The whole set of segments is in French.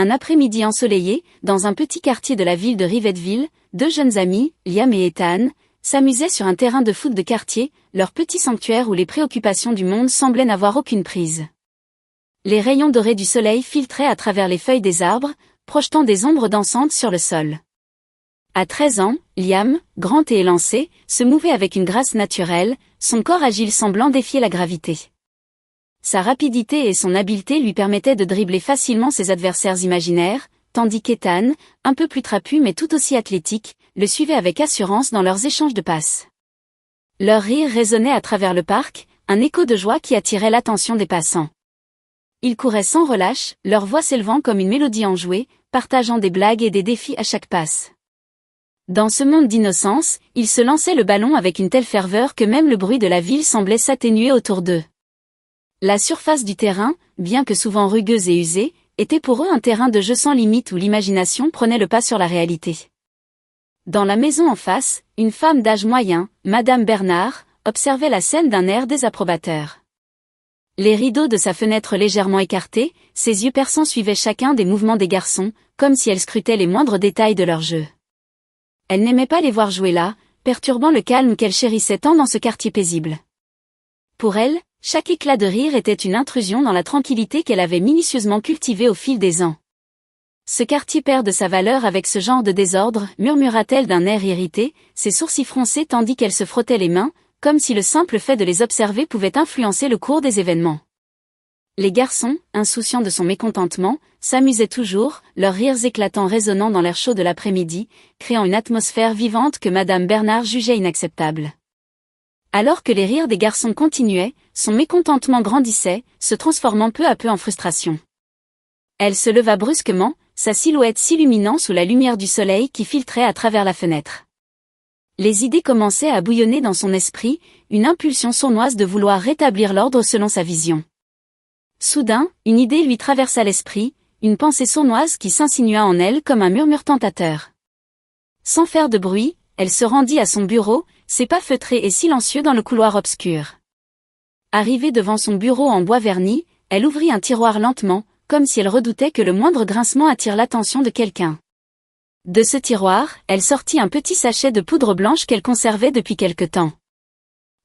un après-midi ensoleillé, dans un petit quartier de la ville de Rivetteville, deux jeunes amis, Liam et Ethan, s'amusaient sur un terrain de foot de quartier, leur petit sanctuaire où les préoccupations du monde semblaient n'avoir aucune prise. Les rayons dorés du soleil filtraient à travers les feuilles des arbres, projetant des ombres dansantes sur le sol. À 13 ans, Liam, grand et élancé, se mouvait avec une grâce naturelle, son corps agile semblant défier la gravité. Sa rapidité et son habileté lui permettaient de dribbler facilement ses adversaires imaginaires, tandis qu'Ethan, un peu plus trapu mais tout aussi athlétique, le suivait avec assurance dans leurs échanges de passes. Leur rire résonnait à travers le parc, un écho de joie qui attirait l'attention des passants. Ils couraient sans relâche, leur voix s'élevant comme une mélodie enjouée, partageant des blagues et des défis à chaque passe. Dans ce monde d'innocence, ils se lançaient le ballon avec une telle ferveur que même le bruit de la ville semblait s'atténuer autour d'eux. La surface du terrain, bien que souvent rugueuse et usée, était pour eux un terrain de jeu sans limite où l'imagination prenait le pas sur la réalité. Dans la maison en face, une femme d'âge moyen, Madame Bernard, observait la scène d'un air désapprobateur. Les rideaux de sa fenêtre légèrement écartés, ses yeux perçants suivaient chacun des mouvements des garçons, comme si elle scrutait les moindres détails de leur jeu. Elle n'aimait pas les voir jouer là, perturbant le calme qu'elle chérissait tant dans ce quartier paisible. Pour elle, chaque éclat de rire était une intrusion dans la tranquillité qu'elle avait minutieusement cultivée au fil des ans. Ce quartier perd de sa valeur avec ce genre de désordre, murmura-t-elle d'un air irrité, ses sourcils froncés tandis qu'elle se frottait les mains, comme si le simple fait de les observer pouvait influencer le cours des événements. Les garçons, insouciants de son mécontentement, s'amusaient toujours, leurs rires éclatants résonnant dans l'air chaud de l'après-midi, créant une atmosphère vivante que Madame Bernard jugeait inacceptable. Alors que les rires des garçons continuaient, son mécontentement grandissait, se transformant peu à peu en frustration. Elle se leva brusquement, sa silhouette s'illuminant sous la lumière du soleil qui filtrait à travers la fenêtre. Les idées commençaient à bouillonner dans son esprit, une impulsion sournoise de vouloir rétablir l'ordre selon sa vision. Soudain, une idée lui traversa l'esprit, une pensée sournoise qui s'insinua en elle comme un murmure tentateur. Sans faire de bruit, elle se rendit à son bureau, ses pas feutrés et silencieux dans le couloir obscur. Arrivée devant son bureau en bois verni, elle ouvrit un tiroir lentement, comme si elle redoutait que le moindre grincement attire l'attention de quelqu'un. De ce tiroir, elle sortit un petit sachet de poudre blanche qu'elle conservait depuis quelque temps.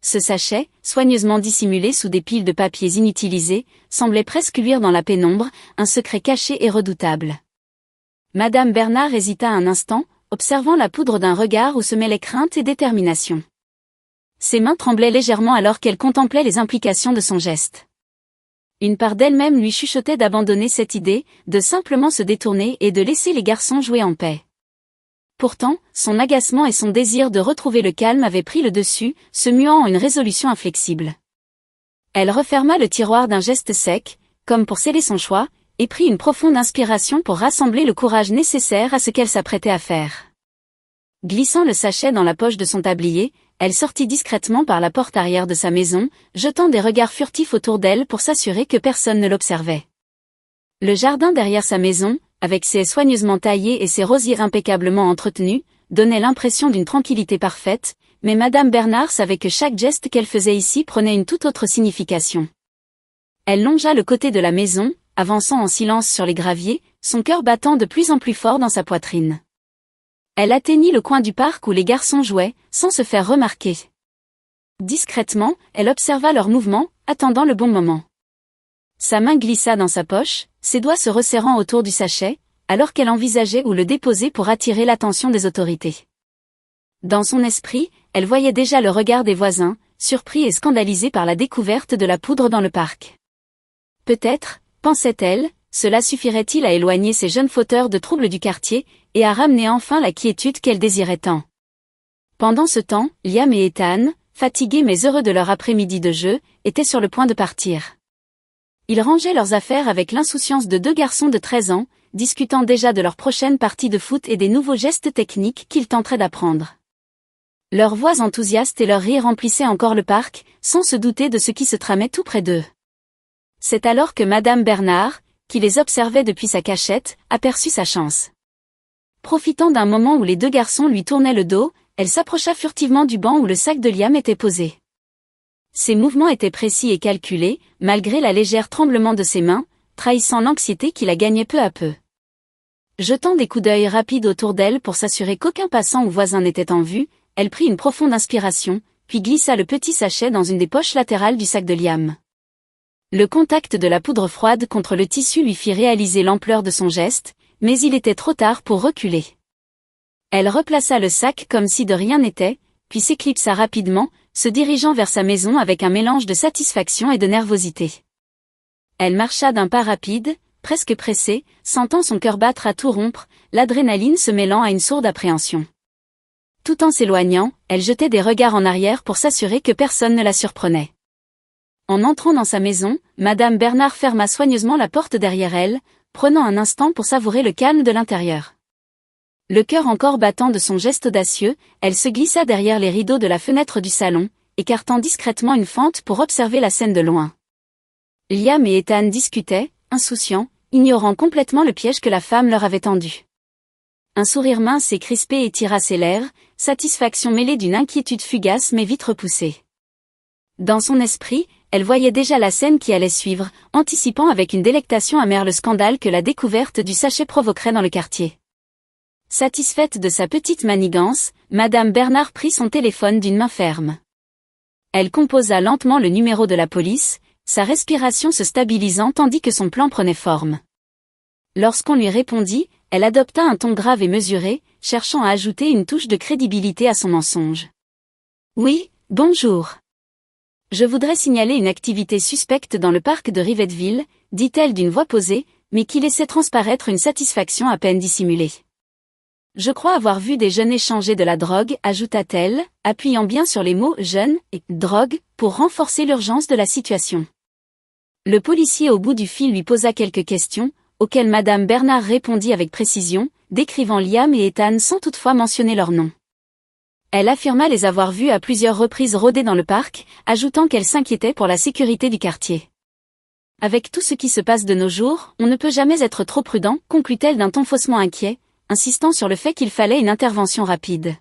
Ce sachet, soigneusement dissimulé sous des piles de papiers inutilisés, semblait presque luire dans la pénombre, un secret caché et redoutable. Madame Bernard hésita un instant, observant la poudre d'un regard où se mêlaient crainte et détermination. Ses mains tremblaient légèrement alors qu'elle contemplait les implications de son geste. Une part d'elle-même lui chuchotait d'abandonner cette idée, de simplement se détourner et de laisser les garçons jouer en paix. Pourtant, son agacement et son désir de retrouver le calme avaient pris le dessus, se muant en une résolution inflexible. Elle referma le tiroir d'un geste sec, comme pour sceller son choix, et prit une profonde inspiration pour rassembler le courage nécessaire à ce qu'elle s'apprêtait à faire. Glissant le sachet dans la poche de son tablier, elle sortit discrètement par la porte arrière de sa maison, jetant des regards furtifs autour d'elle pour s'assurer que personne ne l'observait. Le jardin derrière sa maison, avec ses haies soigneusement taillées et ses rosiers impeccablement entretenus, donnait l'impression d'une tranquillité parfaite, mais Madame Bernard savait que chaque geste qu'elle faisait ici prenait une toute autre signification. Elle longea le côté de la maison, avançant en silence sur les graviers, son cœur battant de plus en plus fort dans sa poitrine. Elle atteignit le coin du parc où les garçons jouaient, sans se faire remarquer. Discrètement, elle observa leurs mouvements, attendant le bon moment. Sa main glissa dans sa poche, ses doigts se resserrant autour du sachet, alors qu'elle envisageait où le déposer pour attirer l'attention des autorités. Dans son esprit, elle voyait déjà le regard des voisins, surpris et scandalisés par la découverte de la poudre dans le parc. Peut-être, pensait-elle, cela suffirait-il à éloigner ces jeunes fauteurs de troubles du quartier, et à ramener enfin la quiétude qu'elle désirait tant. Pendant ce temps, Liam et Ethan, fatigués mais heureux de leur après-midi de jeu, étaient sur le point de partir. Ils rangeaient leurs affaires avec l'insouciance de deux garçons de 13 ans, discutant déjà de leur prochaine partie de foot et des nouveaux gestes techniques qu'ils tenteraient d'apprendre. Leurs voix enthousiastes et leurs rires remplissaient encore le parc, sans se douter de ce qui se tramait tout près d'eux. C'est alors que Madame Bernard, qui les observait depuis sa cachette, aperçut sa chance. Profitant d'un moment où les deux garçons lui tournaient le dos, elle s'approcha furtivement du banc où le sac de Liam était posé. Ses mouvements étaient précis et calculés, malgré la légère tremblement de ses mains, trahissant l'anxiété qui la gagnait peu à peu. Jetant des coups d'œil rapides autour d'elle pour s'assurer qu'aucun passant ou voisin n'était en vue, elle prit une profonde inspiration, puis glissa le petit sachet dans une des poches latérales du sac de Liam. Le contact de la poudre froide contre le tissu lui fit réaliser l'ampleur de son geste, mais il était trop tard pour reculer. Elle replaça le sac comme si de rien n'était, puis s'éclipsa rapidement, se dirigeant vers sa maison avec un mélange de satisfaction et de nervosité. Elle marcha d'un pas rapide, presque pressée, sentant son cœur battre à tout rompre, l'adrénaline se mêlant à une sourde appréhension. Tout en s'éloignant, elle jetait des regards en arrière pour s'assurer que personne ne la surprenait. En entrant dans sa maison, Madame Bernard ferma soigneusement la porte derrière elle, prenant un instant pour savourer le calme de l'intérieur. Le cœur encore battant de son geste audacieux, elle se glissa derrière les rideaux de la fenêtre du salon, écartant discrètement une fente pour observer la scène de loin. Liam et Ethan discutaient, insouciants, ignorant complètement le piège que la femme leur avait tendu. Un sourire mince et crispé étira ses lèvres, satisfaction mêlée d'une inquiétude fugace mais vite repoussée. Dans son esprit, elle voyait déjà la scène qui allait suivre, anticipant avec une délectation amère le scandale que la découverte du sachet provoquerait dans le quartier. Satisfaite de sa petite manigance, Madame Bernard prit son téléphone d'une main ferme. Elle composa lentement le numéro de la police, sa respiration se stabilisant tandis que son plan prenait forme. Lorsqu'on lui répondit, elle adopta un ton grave et mesuré, cherchant à ajouter une touche de crédibilité à son mensonge. « Oui, bonjour. Je voudrais signaler une activité suspecte dans le parc de Rivetville, dit-elle d'une voix posée, mais qui laissait transparaître une satisfaction à peine dissimulée. Je crois avoir vu des jeunes échanger de la drogue, ajouta-t-elle, appuyant bien sur les mots « jeunes » et « drogue » pour renforcer l'urgence de la situation. Le policier au bout du fil lui posa quelques questions, auxquelles Madame Bernard répondit avec précision, décrivant Liam et Ethan sans toutefois mentionner leur nom. Elle affirma les avoir vus à plusieurs reprises rôder dans le parc, ajoutant qu'elle s'inquiétait pour la sécurité du quartier. Avec tout ce qui se passe de nos jours, on ne peut jamais être trop prudent, conclut-elle d'un ton faussement inquiet, insistant sur le fait qu'il fallait une intervention rapide.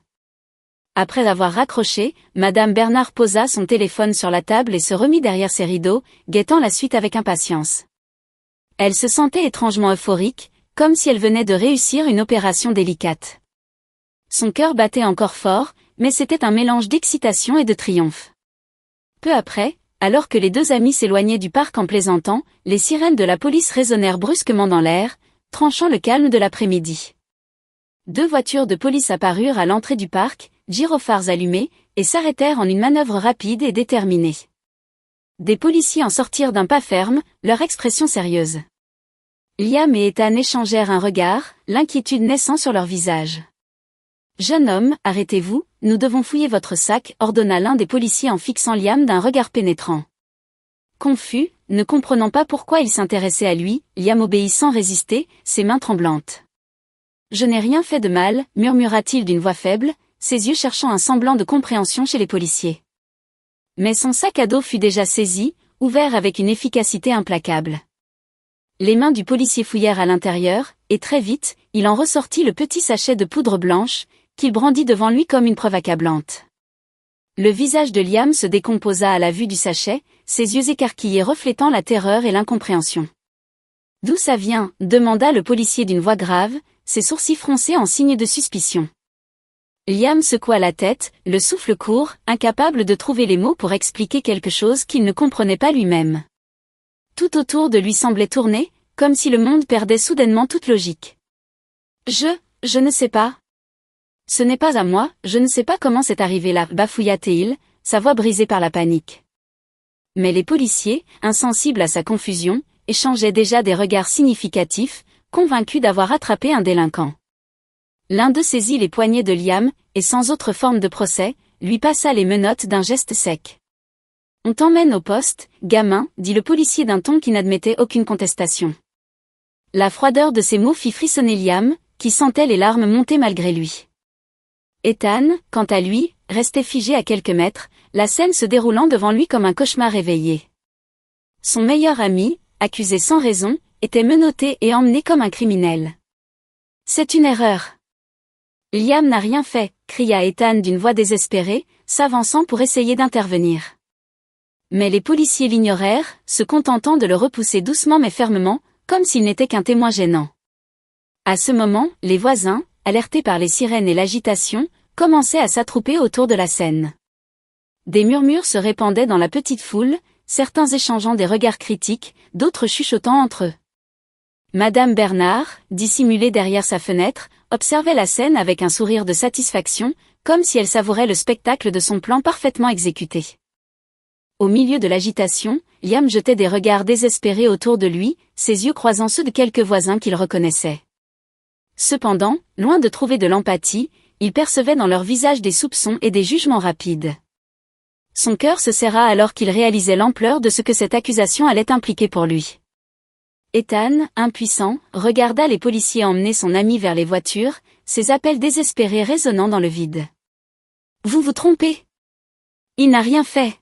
Après avoir raccroché, Madame Bernard posa son téléphone sur la table et se remit derrière ses rideaux, guettant la suite avec impatience. Elle se sentait étrangement euphorique, comme si elle venait de réussir une opération délicate. Son cœur battait encore fort, mais c'était un mélange d'excitation et de triomphe. Peu après, alors que les deux amis s'éloignaient du parc en plaisantant, les sirènes de la police résonnèrent brusquement dans l'air, tranchant le calme de l'après-midi. 2 voitures de police apparurent à l'entrée du parc, gyrophares allumés, et s'arrêtèrent en une manœuvre rapide et déterminée. Des policiers en sortirent d'un pas ferme, leur expression sérieuse. Liam et Ethan échangèrent un regard, l'inquiétude naissant sur leur visage. « Jeune homme, arrêtez-vous, nous devons fouiller votre sac » ordonna l'un des policiers en fixant Liam d'un regard pénétrant. Confus, ne comprenant pas pourquoi il s'intéressait à lui, Liam obéit sans résister, ses mains tremblantes. « Je n'ai rien fait de mal » murmura-t-il d'une voix faible, ses yeux cherchant un semblant de compréhension chez les policiers. Mais son sac à dos fut déjà saisi, ouvert avec une efficacité implacable. Les mains du policier fouillèrent à l'intérieur, et très vite, il en ressortit le petit sachet de poudre blanche, qu'il brandit devant lui comme une preuve accablante. Le visage de Liam se décomposa à la vue du sachet, ses yeux écarquillés reflétant la terreur et l'incompréhension. « D'où ça vient » demanda le policier d'une voix grave, ses sourcils froncés en signe de suspicion. Liam secoua la tête, le souffle court, incapable de trouver les mots pour expliquer quelque chose qu'il ne comprenait pas lui-même. Tout autour de lui semblait tourner, comme si le monde perdait soudainement toute logique. « Je ne sais pas. »« Ce n'est pas à moi, je ne sais pas comment c'est arrivé là » bafouilla-t-il, sa voix brisée par la panique. Mais les policiers, insensibles à sa confusion, échangeaient déjà des regards significatifs, convaincus d'avoir attrapé un délinquant. L'un d'eux saisit les poignets de Liam, et sans autre forme de procès, lui passa les menottes d'un geste sec. « On t'emmène au poste, gamin » dit le policier d'un ton qui n'admettait aucune contestation. La froideur de ces mots fit frissonner Liam, qui sentait les larmes monter malgré lui. Ethan, quant à lui, restait figé à quelques mètres, la scène se déroulant devant lui comme un cauchemar réveillé. Son meilleur ami, accusé sans raison, était menotté et emmené comme un criminel. « C'est une erreur. »« Liam n'a rien fait » cria Ethan d'une voix désespérée, s'avançant pour essayer d'intervenir. Mais les policiers l'ignorèrent, se contentant de le repousser doucement mais fermement, comme s'il n'était qu'un témoin gênant. À ce moment, les voisins, alertés par les sirènes et l'agitation, commençaient à s'attrouper autour de la scène. Des murmures se répandaient dans la petite foule, certains échangeant des regards critiques, d'autres chuchotant entre eux. Madame Bernard, dissimulée derrière sa fenêtre, observait la scène avec un sourire de satisfaction, comme si elle savourait le spectacle de son plan parfaitement exécuté. Au milieu de l'agitation, Liam jetait des regards désespérés autour de lui, ses yeux croisant ceux de quelques voisins qu'il reconnaissait. Cependant, loin de trouver de l'empathie, il percevait dans leur visage des soupçons et des jugements rapides. Son cœur se serra alors qu'il réalisait l'ampleur de ce que cette accusation allait impliquer pour lui. Ethan, impuissant, regarda les policiers emmener son ami vers les voitures, ses appels désespérés résonnant dans le vide. « Vous vous trompez. Il n'a rien fait. »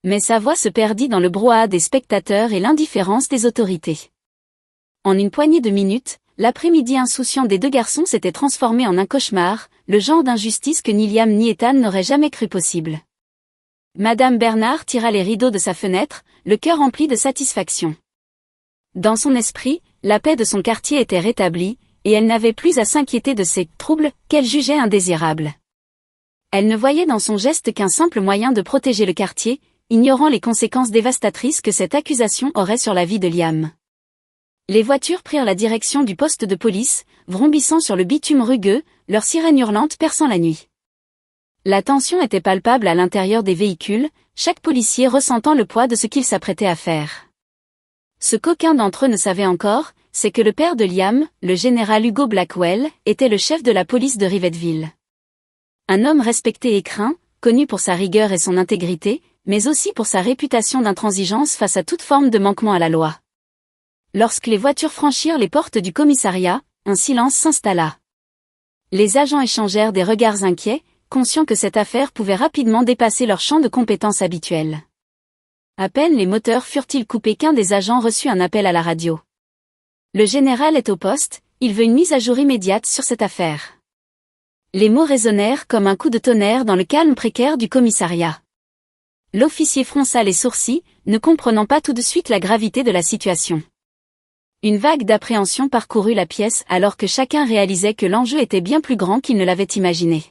Mais sa voix se perdit dans le brouhaha des spectateurs et l'indifférence des autorités. En une poignée de minutes, l'après-midi insouciant des deux garçons s'était transformé en un cauchemar, le genre d'injustice que ni Liam ni Ethan n'auraient jamais cru possible. Madame Bernard tira les rideaux de sa fenêtre, le cœur rempli de satisfaction. Dans son esprit, la paix de son quartier était rétablie, et elle n'avait plus à s'inquiéter de ces troubles qu'elle jugeait indésirables. Elle ne voyait dans son geste qu'un simple moyen de protéger le quartier, ignorant les conséquences dévastatrices que cette accusation aurait sur la vie de Liam. Les voitures prirent la direction du poste de police, vrombissant sur le bitume rugueux, leurs sirènes hurlantes perçant la nuit. La tension était palpable à l'intérieur des véhicules, chaque policier ressentant le poids de ce qu'il s'apprêtait à faire. Ce qu'aucun d'entre eux ne savait encore, c'est que le père de Liam, le général Hugo Blackwell, était le chef de la police de Rivetville. Un homme respecté et craint, connu pour sa rigueur et son intégrité, mais aussi pour sa réputation d'intransigeance face à toute forme de manquement à la loi. Lorsque les voitures franchirent les portes du commissariat, un silence s'installa. Les agents échangèrent des regards inquiets, conscients que cette affaire pouvait rapidement dépasser leur champ de compétences habituel. À peine les moteurs furent-ils coupés qu'un des agents reçut un appel à la radio. Le général est au poste, il veut une mise à jour immédiate sur cette affaire. Les mots résonnèrent comme un coup de tonnerre dans le calme précaire du commissariat. L'officier fronça les sourcils, ne comprenant pas tout de suite la gravité de la situation. Une vague d'appréhension parcourut la pièce alors que chacun réalisait que l'enjeu était bien plus grand qu'il ne l'avait imaginé.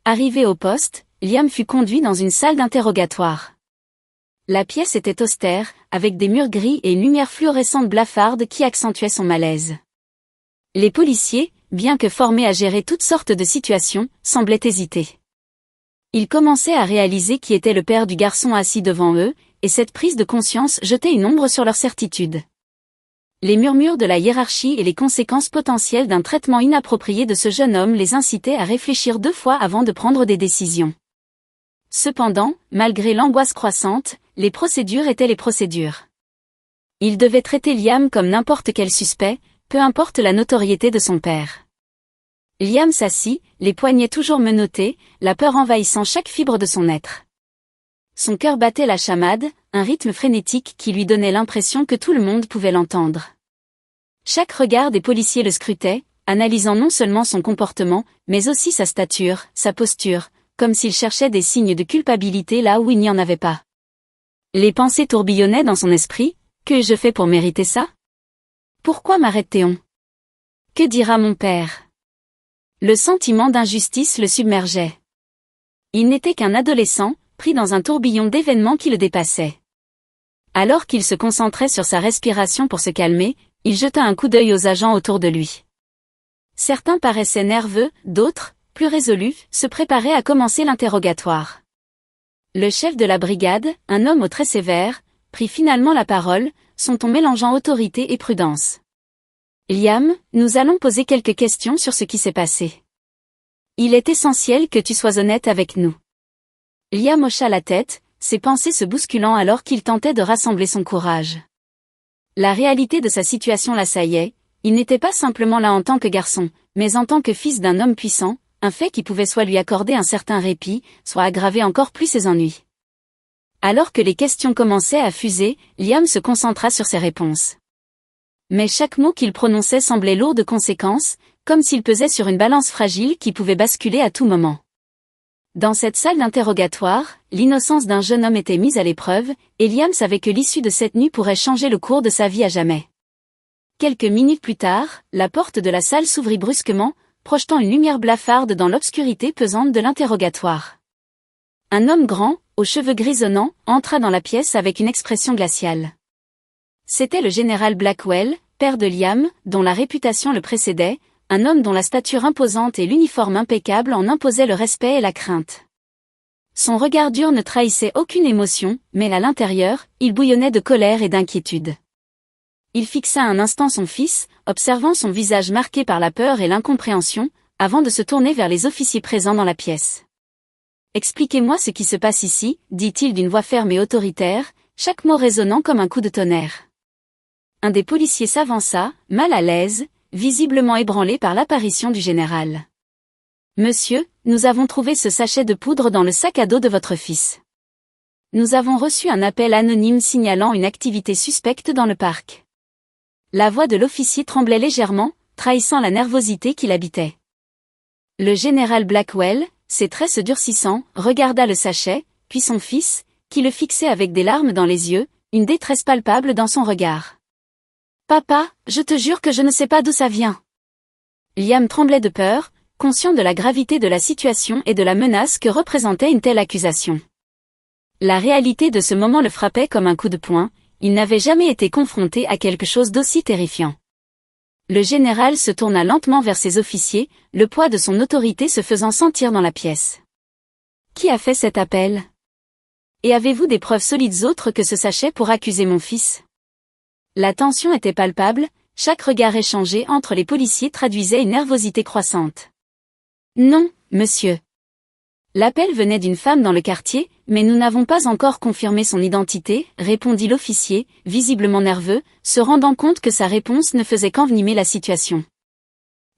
Arrivé au poste, Liam fut conduit dans une salle d'interrogatoire. La pièce était austère, avec des murs gris et une lumière fluorescente blafarde qui accentuait son malaise. Les policiers, bien que formés à gérer toutes sortes de situations, semblaient hésiter. Ils commençaient à réaliser qui était le père du garçon assis devant eux, et cette prise de conscience jetait une ombre sur leur certitude. Les murmures de la hiérarchie et les conséquences potentielles d'un traitement inapproprié de ce jeune homme les incitaient à réfléchir 2 fois avant de prendre des décisions. Cependant, malgré l'angoisse croissante, les procédures étaient les procédures. Ils devaient traiter Liam comme n'importe quel suspect, peu importe la notoriété de son père. Liam s'assit, les poignets toujours menottés, la peur envahissant chaque fibre de son être. Son cœur battait la chamade, un rythme frénétique qui lui donnait l'impression que tout le monde pouvait l'entendre. Chaque regard des policiers le scrutait, analysant non seulement son comportement, mais aussi sa stature, sa posture, comme s'il cherchait des signes de culpabilité là où il n'y en avait pas. Les pensées tourbillonnaient dans son esprit, que ai-je fait pour mériter ça? Pourquoi m'arrête-t-on? Que dira mon père? Le sentiment d'injustice le submergeait. Il n'était qu'un adolescent, pris dans un tourbillon d'événements qui le dépassaient. Alors qu'il se concentrait sur sa respiration pour se calmer, il jeta un coup d'œil aux agents autour de lui. Certains paraissaient nerveux, d'autres, plus résolus, se préparaient à commencer l'interrogatoire. Le chef de la brigade, un homme aux traits sévères, prit finalement la parole, son ton mélangeant autorité et prudence. « Liam, nous allons poser quelques questions sur ce qui s'est passé. Il est essentiel que tu sois honnête avec nous. » Liam hocha la tête, ses pensées se bousculant alors qu'il tentait de rassembler son courage. La réalité de sa situation l'assaillait, il n'était pas simplement là en tant que garçon, mais en tant que fils d'un homme puissant, un fait qui pouvait soit lui accorder un certain répit, soit aggraver encore plus ses ennuis. Alors que les questions commençaient à fuser, Liam se concentra sur ses réponses. Mais chaque mot qu'il prononçait semblait lourd de conséquences, comme s'il pesait sur une balance fragile qui pouvait basculer à tout moment. Dans cette salle d'interrogatoire, l'innocence d'un jeune homme était mise à l'épreuve, et Liam savait que l'issue de cette nuit pourrait changer le cours de sa vie à jamais. Quelques minutes plus tard, la porte de la salle s'ouvrit brusquement, projetant une lumière blafarde dans l'obscurité pesante de l'interrogatoire. Un homme grand, aux cheveux grisonnants, entra dans la pièce avec une expression glaciale. C'était le général Blackwell, père de Liam, dont la réputation le précédait, un homme dont la stature imposante et l'uniforme impeccable en imposaient le respect et la crainte. Son regard dur ne trahissait aucune émotion, mais à l'intérieur, il bouillonnait de colère et d'inquiétude. Il fixa un instant son fils, observant son visage marqué par la peur et l'incompréhension, avant de se tourner vers les officiers présents dans la pièce. « Expliquez-moi ce qui se passe ici, » dit-il d'une voix ferme et autoritaire, chaque mot résonnant comme un coup de tonnerre. Un des policiers s'avança, mal à l'aise, visiblement ébranlé par l'apparition du général. « Monsieur, nous avons trouvé ce sachet de poudre dans le sac à dos de votre fils. Nous avons reçu un appel anonyme signalant une activité suspecte dans le parc. » La voix de l'officier tremblait légèrement, trahissant la nervosité qui l'habitait. Le général Blackwell, ses traits se durcissant, regarda le sachet, puis son fils, qui le fixait avec des larmes dans les yeux, une détresse palpable dans son regard. « Papa, je te jure que je ne sais pas d'où ça vient. » Liam tremblait de peur, conscient de la gravité de la situation et de la menace que représentait une telle accusation. La réalité de ce moment le frappait comme un coup de poing, il n'avait jamais été confronté à quelque chose d'aussi terrifiant. Le général se tourna lentement vers ses officiers, le poids de son autorité se faisant sentir dans la pièce. « Qui a fait cet appel? Et avez-vous des preuves solides autres que ce sachet pour accuser mon fils ?» La tension était palpable, chaque regard échangé entre les policiers traduisait une nervosité croissante. « Non, monsieur. L'appel venait d'une femme dans le quartier, mais nous n'avons pas encore confirmé son identité, » répondit l'officier, visiblement nerveux, se rendant compte que sa réponse ne faisait qu'envenimer la situation.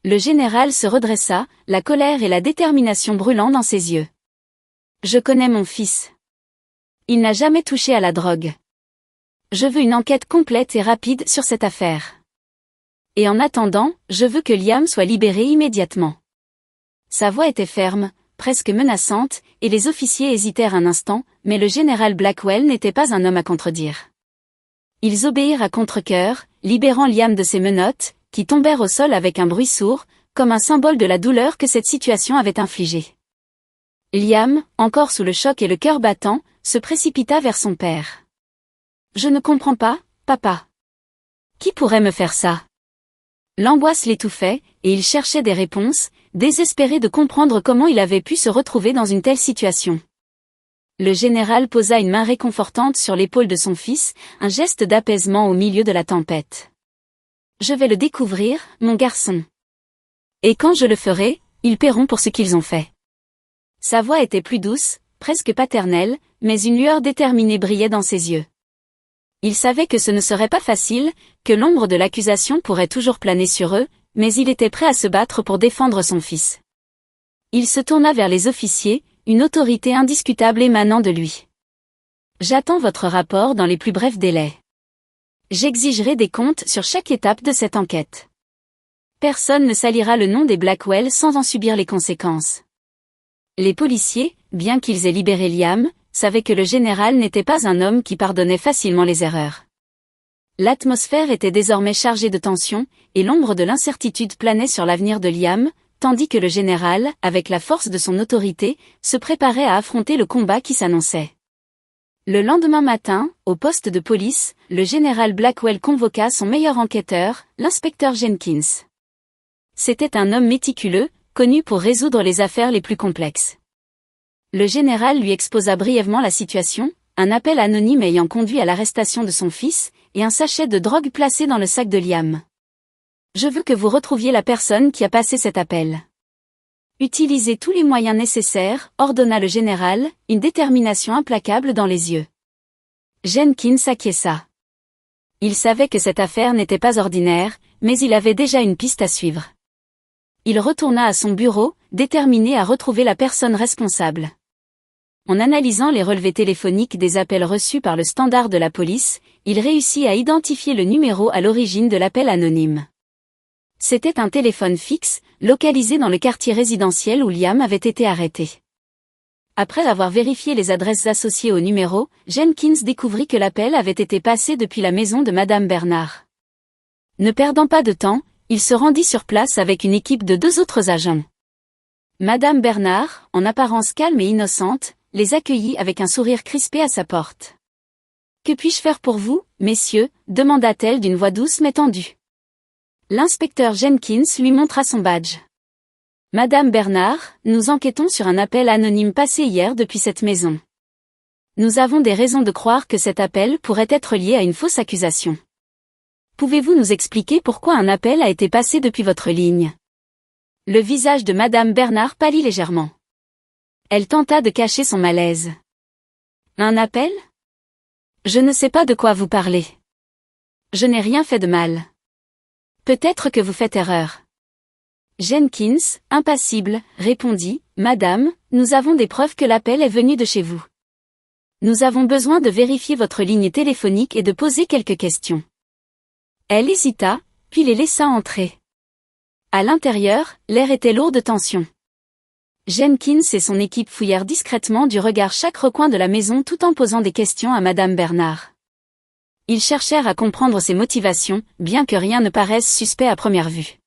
Le général se redressa, la colère et la détermination brûlant dans ses yeux. « Je connais mon fils. Il n'a jamais touché à la drogue. Je veux une enquête complète et rapide sur cette affaire. Et en attendant, je veux que Liam soit libéré immédiatement. » Sa voix était ferme, presque menaçante, et les officiers hésitèrent un instant, mais le général Blackwell n'était pas un homme à contredire. Ils obéirent à contre-cœur, libérant Liam de ses menottes, qui tombèrent au sol avec un bruit sourd, comme un symbole de la douleur que cette situation avait infligée. Liam, encore sous le choc et le cœur battant, se précipita vers son père. « Je ne comprends pas, papa. Qui pourrait me faire ça ?» L'angoisse l'étouffait, et il cherchait des réponses, désespéré de comprendre comment il avait pu se retrouver dans une telle situation. Le général posa une main réconfortante sur l'épaule de son fils, un geste d'apaisement au milieu de la tempête. « Je vais le découvrir, mon garçon. Et quand je le ferai, ils paieront pour ce qu'ils ont fait. » Sa voix était plus douce, presque paternelle, mais une lueur déterminée brillait dans ses yeux. Il savait que ce ne serait pas facile, que l'ombre de l'accusation pourrait toujours planer sur eux, mais il était prêt à se battre pour défendre son fils. Il se tourna vers les officiers, une autorité indiscutable émanant de lui. « J'attends votre rapport dans les plus brefs délais. J'exigerai des comptes sur chaque étape de cette enquête. Personne ne salira le nom des Blackwell sans en subir les conséquences. » Les policiers, bien qu'ils aient libéré Liam, savaient que le général n'était pas un homme qui pardonnait facilement les erreurs. L'atmosphère était désormais chargée de tension, et l'ombre de l'incertitude planait sur l'avenir de Liam, tandis que le général, avec la force de son autorité, se préparait à affronter le combat qui s'annonçait. Le lendemain matin, au poste de police, le général Blackwell convoqua son meilleur enquêteur, l'inspecteur Jenkins. C'était un homme méticuleux, connu pour résoudre les affaires les plus complexes. Le général lui exposa brièvement la situation, un appel anonyme ayant conduit à l'arrestation de son fils, et un sachet de drogue placé dans le sac de Liam. « Je veux que vous retrouviez la personne qui a passé cet appel. Utilisez tous les moyens nécessaires, » ordonna le général, une détermination implacable dans les yeux. Jenkins acquiesça. Il savait que cette affaire n'était pas ordinaire, mais il avait déjà une piste à suivre. Il retourna à son bureau, déterminé à retrouver la personne responsable. En analysant les relevés téléphoniques des appels reçus par le standard de la police, il réussit à identifier le numéro à l'origine de l'appel anonyme. C'était un téléphone fixe, localisé dans le quartier résidentiel où Liam avait été arrêté. Après avoir vérifié les adresses associées au numéro, Jenkins découvrit que l'appel avait été passé depuis la maison de Madame Bernard. Ne perdant pas de temps, il se rendit sur place avec une équipe de 2 autres agents. Madame Bernard, en apparence calme et innocente, les accueillit avec un sourire crispé à sa porte. « Que puis-je faire pour vous, messieurs ?» demanda-t-elle d'une voix douce mais tendue. L'inspecteur Jenkins lui montra son badge. « Madame Bernard, nous enquêtons sur un appel anonyme passé hier depuis cette maison. Nous avons des raisons de croire que cet appel pourrait être lié à une fausse accusation. Pouvez-vous nous expliquer pourquoi un appel a été passé depuis votre ligne ?» Le visage de Madame Bernard pâlit légèrement. Elle tenta de cacher son malaise. « Un appel ? Je ne sais pas de quoi vous parlez. Je n'ai rien fait de mal. Peut-être que vous faites erreur. » Jenkins, impassible, répondit, « Madame, nous avons des preuves que l'appel est venu de chez vous. Nous avons besoin de vérifier votre ligne téléphonique et de poser quelques questions. » Elle hésita, puis les laissa entrer. À l'intérieur, l'air était lourd de tension. Jenkins et son équipe fouillèrent discrètement du regard chaque recoin de la maison tout en posant des questions à Madame Bernard. Ils cherchèrent à comprendre ses motivations, bien que rien ne paraisse suspect à première vue.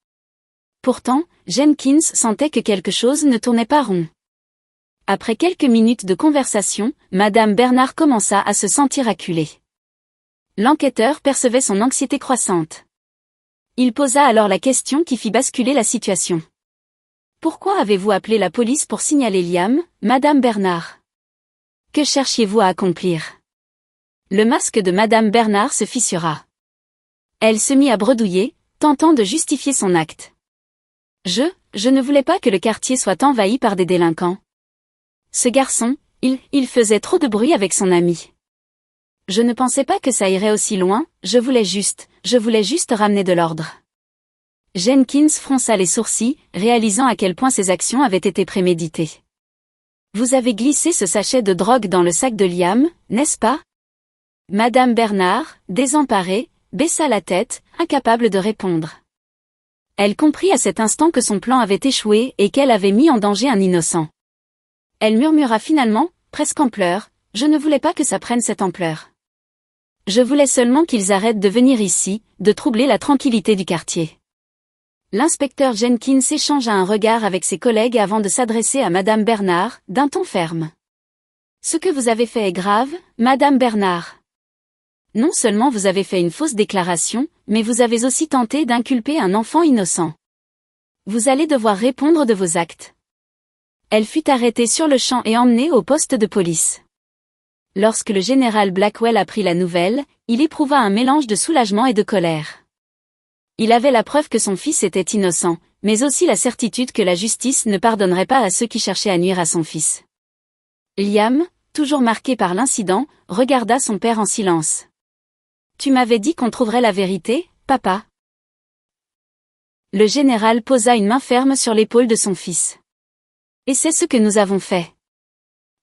Pourtant, Jenkins sentait que quelque chose ne tournait pas rond. Après quelques minutes de conversation, Madame Bernard commença à se sentir acculée. L'enquêteur percevait son anxiété croissante. Il posa alors la question qui fit basculer la situation. « Pourquoi avez-vous appelé la police pour signaler Liam, Madame Bernard ? Que cherchiez-vous à accomplir ?» Le masque de Madame Bernard se fissura. Elle se mit à bredouiller, tentant de justifier son acte. Je ne voulais pas que le quartier soit envahi par des délinquants. Ce garçon, il faisait trop de bruit avec son ami. Je ne pensais pas que ça irait aussi loin, je voulais juste ramener de l'ordre. » Jenkins fronça les sourcils, réalisant à quel point ses actions avaient été préméditées. « Vous avez glissé ce sachet de drogue dans le sac de Liam, n'est-ce pas ?» Madame Bernard, désemparée, baissa la tête, incapable de répondre. Elle comprit à cet instant que son plan avait échoué et qu'elle avait mis en danger un innocent. Elle murmura finalement, presque en pleurs, « Je ne voulais pas que ça prenne cette ampleur. Je voulais seulement qu'ils arrêtent de venir ici, de troubler la tranquillité du quartier. » L'inspecteur Jenkins échangea un regard avec ses collègues avant de s'adresser à Madame Bernard, d'un ton ferme. « Ce que vous avez fait est grave, Madame Bernard. Non seulement vous avez fait une fausse déclaration, mais vous avez aussi tenté d'inculper un enfant innocent. Vous allez devoir répondre de vos actes. » Elle fut arrêtée sur le champ et emmenée au poste de police. Lorsque le général Blackwell apprit la nouvelle, il éprouva un mélange de soulagement et de colère. Il avait la preuve que son fils était innocent, mais aussi la certitude que la justice ne pardonnerait pas à ceux qui cherchaient à nuire à son fils. Liam, toujours marqué par l'incident, regarda son père en silence. « Tu m'avais dit qu'on trouverait la vérité, papa ?» Le général posa une main ferme sur l'épaule de son fils. « Et c'est ce que nous avons fait.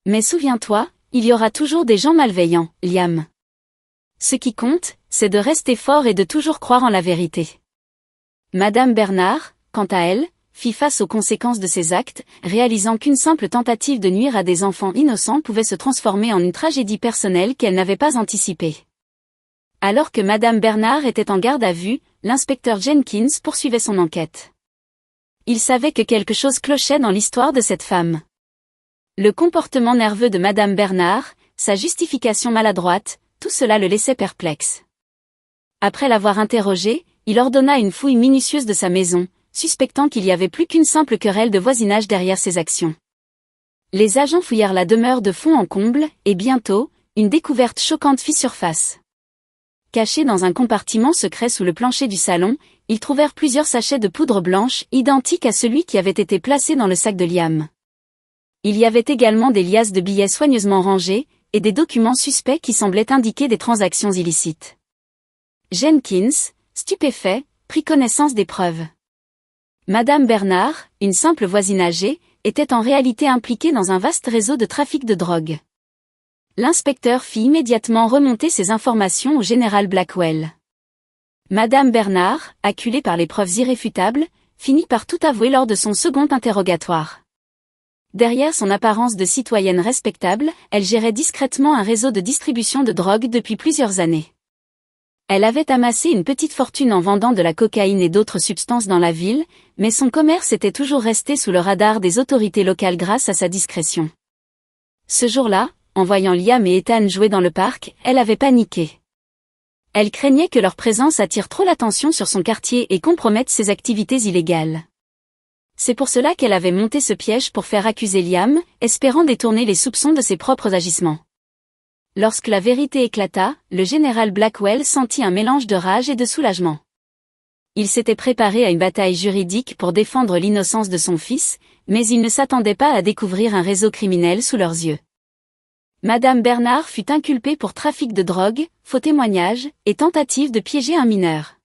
Mais souviens-toi, il y aura toujours des gens malveillants, Liam. Ce qui compte, c'est de rester fort et de toujours croire en la vérité. » Madame Bernard, quant à elle, fit face aux conséquences de ses actes, réalisant qu'une simple tentative de nuire à des enfants innocents pouvait se transformer en une tragédie personnelle qu'elle n'avait pas anticipée. Alors que Madame Bernard était en garde à vue, l'inspecteur Jenkins poursuivait son enquête. Il savait que quelque chose clochait dans l'histoire de cette femme. Le comportement nerveux de Madame Bernard, sa justification maladroite, tout cela le laissait perplexe. Après l'avoir interrogée, il ordonna une fouille minutieuse de sa maison, suspectant qu'il y avait plus qu'une simple querelle de voisinage derrière ses actions. Les agents fouillèrent la demeure de fond en comble, et bientôt, une découverte choquante fit surface. Cachés dans un compartiment secret sous le plancher du salon, ils trouvèrent plusieurs sachets de poudre blanche, identiques à celui qui avait été placé dans le sac de Liam. Il y avait également des liasses de billets soigneusement rangés, et des documents suspects qui semblaient indiquer des transactions illicites. Jenkins, stupéfait, prit connaissance des preuves. Madame Bernard, une simple voisine âgée, était en réalité impliquée dans un vaste réseau de trafic de drogue. L'inspecteur fit immédiatement remonter ces informations au général Blackwell. Madame Bernard, acculée par les preuves irréfutables, finit par tout avouer lors de son second interrogatoire. Derrière son apparence de citoyenne respectable, elle gérait discrètement un réseau de distribution de drogue depuis plusieurs années. Elle avait amassé une petite fortune en vendant de la cocaïne et d'autres substances dans la ville, mais son commerce était toujours resté sous le radar des autorités locales grâce à sa discrétion. Ce jour-là, en voyant Liam et Ethan jouer dans le parc, elle avait paniqué. Elle craignait que leur présence attire trop l'attention sur son quartier et compromette ses activités illégales. C'est pour cela qu'elle avait monté ce piège pour faire accuser Liam, espérant détourner les soupçons de ses propres agissements. Lorsque la vérité éclata, le général Blackwell sentit un mélange de rage et de soulagement. Il s'était préparé à une bataille juridique pour défendre l'innocence de son fils, mais il ne s'attendait pas à découvrir un réseau criminel sous leurs yeux. Madame Bernard fut inculpée pour trafic de drogue, faux témoignages, et tentative de piéger un mineur.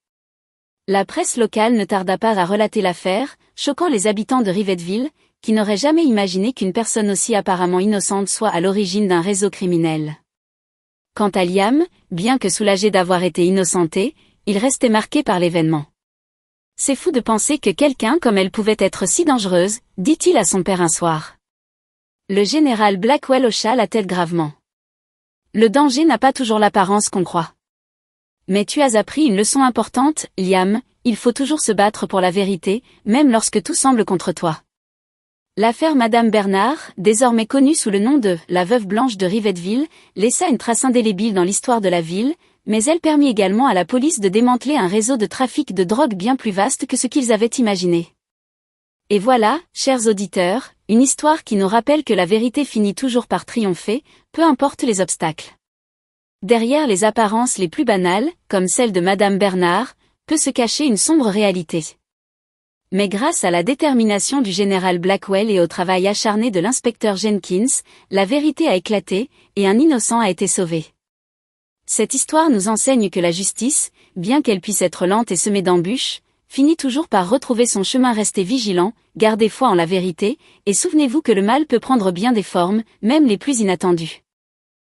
La presse locale ne tarda pas à relater l'affaire, choquant les habitants de Rivetville, qui n'auraient jamais imaginé qu'une personne aussi apparemment innocente soit à l'origine d'un réseau criminel. Quant à Liam, bien que soulagé d'avoir été innocenté, il restait marqué par l'événement. « C'est fou de penser que quelqu'un comme elle pouvait être si dangereuse, dit-il à son père un soir. Le général Blackwell hocha la tête gravement. Le danger n'a pas toujours l'apparence qu'on croit. Mais tu as appris une leçon importante, Liam, il faut toujours se battre pour la vérité, même lorsque tout semble contre toi. L'affaire Madame Bernard, désormais connue sous le nom de « la veuve blanche de Rivetville », laissa une trace indélébile dans l'histoire de la ville, mais elle permit également à la police de démanteler un réseau de trafic de drogue bien plus vaste que ce qu'ils avaient imaginé. Et voilà, chers auditeurs, une histoire qui nous rappelle que la vérité finit toujours par triompher, peu importe les obstacles. Derrière les apparences les plus banales, comme celle de Madame Bernard, peut se cacher une sombre réalité. Mais grâce à la détermination du général Blackwell et au travail acharné de l'inspecteur Jenkins, la vérité a éclaté, et un innocent a été sauvé. Cette histoire nous enseigne que la justice, bien qu'elle puisse être lente et semée d'embûches, finit toujours par retrouver son chemin. Restez vigilant, gardez foi en la vérité, et souvenez-vous que le mal peut prendre bien des formes, même les plus inattendues.